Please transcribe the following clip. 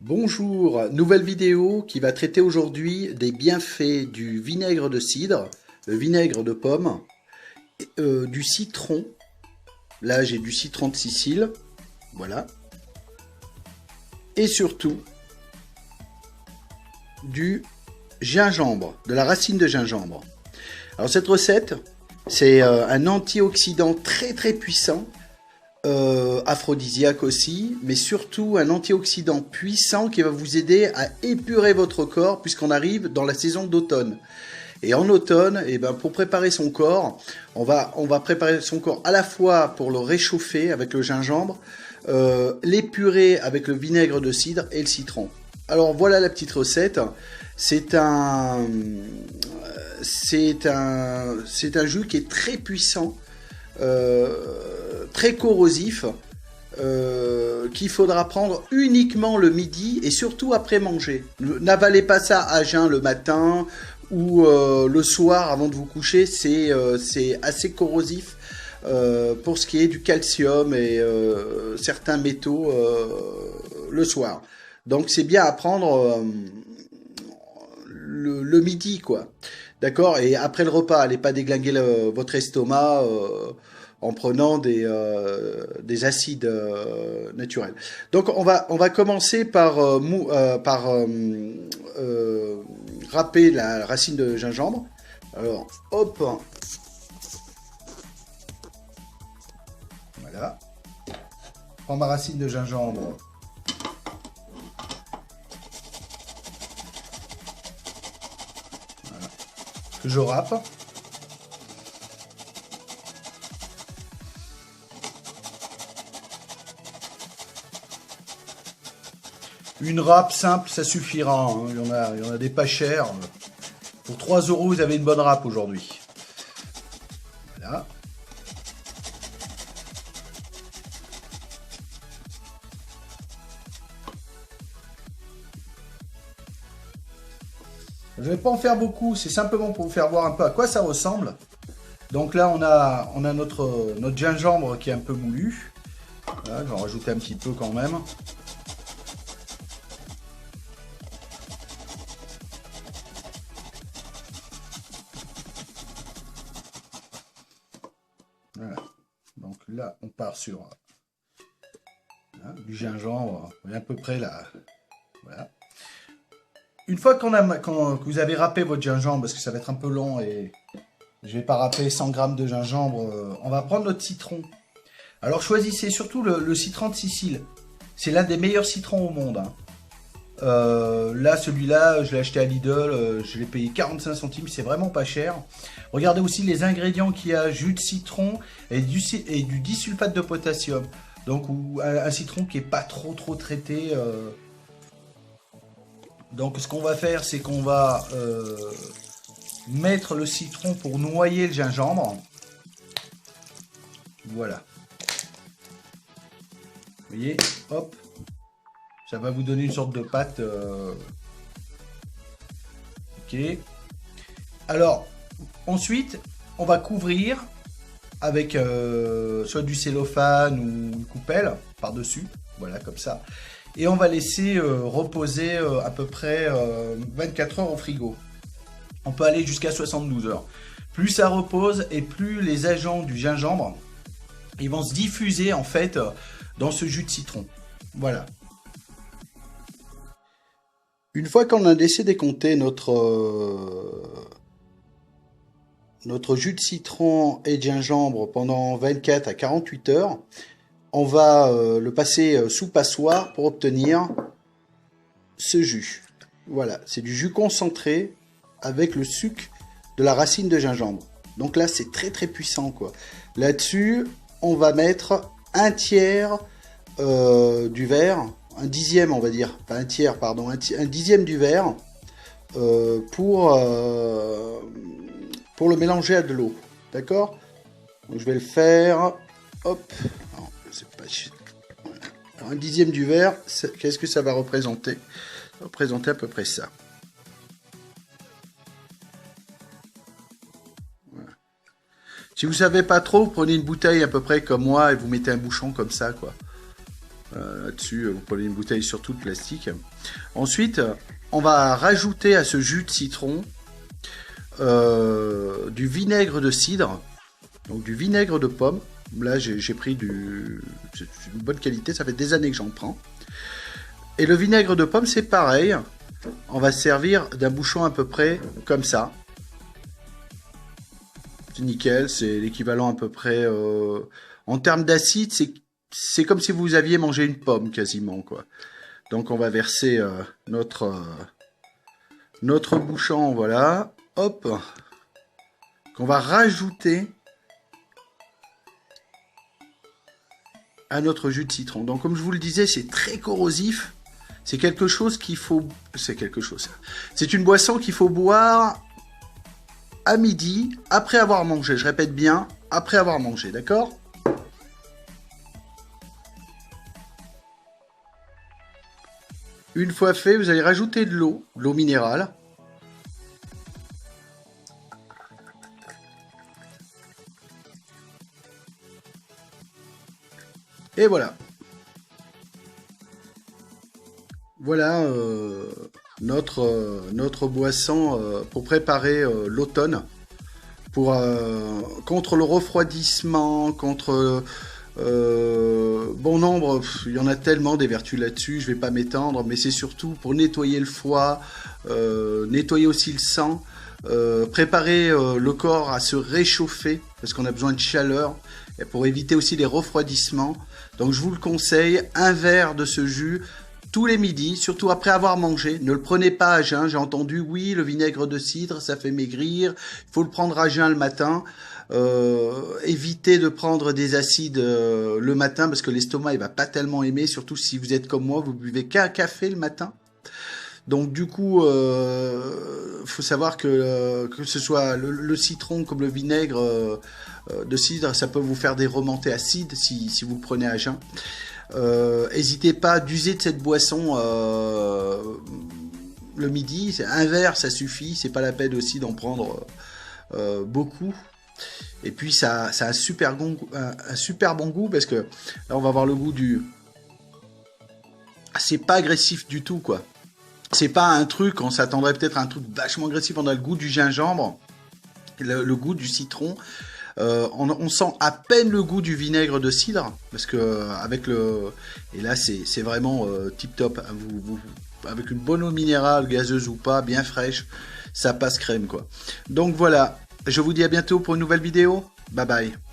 Bonjour, nouvelle vidéo qui va traiter aujourd'hui des bienfaits du vinaigre de cidre, le vinaigre de pomme, du citron. Là, j'ai du citron de Sicile, voilà, et surtout du gingembre, de la racine de gingembre. Alors cette recette, c'est un antioxydant très puissant, aphrodisiaque aussi, mais surtout un antioxydant puissant qui va vous aider à épurer votre corps puisqu'on arrive dans la saison d'automne. Et en automne, eh ben, pour préparer son corps, on va préparer son corps à la fois pour le réchauffer avec le gingembre, l'épurer avec le vinaigre de cidre et le citron. Alors voilà la petite recette. C'est un, c'est un jus qui est très puissant, très corrosif, qu'il faudra prendre uniquement le midi et surtout après manger. N'avalez pas ça à jeun le matin ou le soir avant de vous coucher, c'est assez corrosif pour ce qui est du calcium et certains métaux le soir. Donc c'est bien à prendre le midi, quoi. D'accord. Et après le repas, allez pas déglinguer votre estomac en prenant des acides naturels. Donc on va commencer par, râper la racine de gingembre. Alors hop, voilà. Je prends ma racine de gingembre. Que je râpe. Une râpe simple, ça suffira, hein. Il y en a des pas chers. Pour 3 euros, vous avez une bonne râpe aujourd'hui. Voilà. Je ne vais pas en faire beaucoup, c'est simplement pour vous faire voir un peu à quoi ça ressemble. Donc là, on a notre gingembre qui est un peu moulu. Voilà, je vais en rajouter un petit peu quand même. Voilà. Donc là, on part sur du gingembre, on est à peu près là. Voilà. Une fois que vous avez râpé votre gingembre, parce que ça va être un peu long et je vais pas râper 100 grammes de gingembre, on va prendre notre citron. Alors choisissez surtout le citron de Sicile. C'est l'un des meilleurs citrons au monde, hein. Là, celui-là, je l'ai acheté à Lidl, je l'ai payé 45 centimes, c'est vraiment pas cher. Regardez aussi les ingrédients qu'il y a, jus de citron et du disulfate de potassium. Donc un citron qui est pas trop traité. Donc ce qu'on va faire, c'est qu'on va mettre le citron pour noyer le gingembre. Voilà. Vous voyez, hop. Ça va vous donner une sorte de pâte. Ok. Alors, ensuite, on va couvrir avec soit du cellophane ou une coupelle par-dessus. Voilà, comme ça. Et on va laisser reposer à peu près 24 heures au frigo. On peut aller jusqu'à 72 heures. Plus ça repose et plus les agents du gingembre ils vont se diffuser en fait dans ce jus de citron. Voilà. Une fois qu'on a laissé décompter notre jus de citron et de gingembre pendant 24 à 48 heures, on va le passer sous passoire pour obtenir ce jus. Voilà, c'est du jus concentré avec le sucre de la racine de gingembre. Donc là, c'est très puissant, quoi. Là-dessus, on va mettre un tiers du verre, un dixième, on va dire, pas un tiers, pardon, un dixième du verre pour le mélanger à de l'eau. D'accord? Donc je vais le faire. Hop. Non, c'est pas... Voilà. Alors, un dixième du verre, qu'est-ce que ça va représenter? Ça va représenter à peu près ça. Si vous savez pas trop, prenez une bouteille à peu près comme moi et vous mettez un bouchon comme ça, quoi. Là-dessus, vous prenez une bouteille surtout de plastique. Ensuite, on va rajouter à ce jus de citron du vinaigre de cidre, donc du vinaigre de pomme. Là, j'ai pris c'est une bonne qualité, ça fait des années que j'en prends. Et le vinaigre de pomme, c'est pareil. On va se servir d'un bouchon à peu près comme ça. C'est nickel, c'est l'équivalent à peu près... en termes d'acide, c'est comme si vous aviez mangé une pomme quasiment, quoi. Donc on va verser notre bouchon, voilà. Hop. Qu'on va rajouter à notre jus de citron. Donc comme je vous le disais, c'est très corrosif. C'est quelque chose qu'il faut... C'est une boisson qu'il faut boire à midi, après avoir mangé. Je répète bien, après avoir mangé, d'accord? Une fois fait, vous allez rajouter de l'eau minérale. Et voilà. Voilà notre boisson pour préparer l'automne, contre le refroidissement, contre bon nombre, il y en a tellement des vertus là-dessus, je vais pas m'étendre, mais c'est surtout pour nettoyer le foie, nettoyer aussi le sang, préparer le corps à se réchauffer, parce qu'on a besoin de chaleur, et pour éviter aussi les refroidissements. Donc je vous le conseille, un verre de ce jus tous les midis, surtout après avoir mangé. Ne le prenez pas à jeun. J'ai entendu, oui, le vinaigre de cidre, ça fait maigrir. Il faut le prendre à jeun le matin. Évitez de prendre des acides le matin parce que l'estomac il va pas tellement aimer. Surtout si vous êtes comme moi, vous buvez qu'un café le matin. Donc du coup, faut savoir que ce soit le citron comme le vinaigre de cidre, ça peut vous faire des remontées acides si vous le prenez à jeun. N'hésitez pas d'user de cette boisson le midi. Un verre, ça suffit. C'est pas la peine aussi d'en prendre beaucoup. Et puis ça a un super bon goût parce que là on va avoir le goût du... C'est pas agressif du tout, quoi. C'est pas un truc, on s'attendrait peut-être à un truc vachement agressif. On a le goût du gingembre, le goût du citron. On sent à peine le goût du vinaigre de cidre parce que avec le... Et là c'est vraiment tip top. Avec une bonne eau minérale, gazeuse ou pas, bien fraîche, ça passe crème, quoi. Donc voilà, je vous dis à bientôt pour une nouvelle vidéo. Bye bye.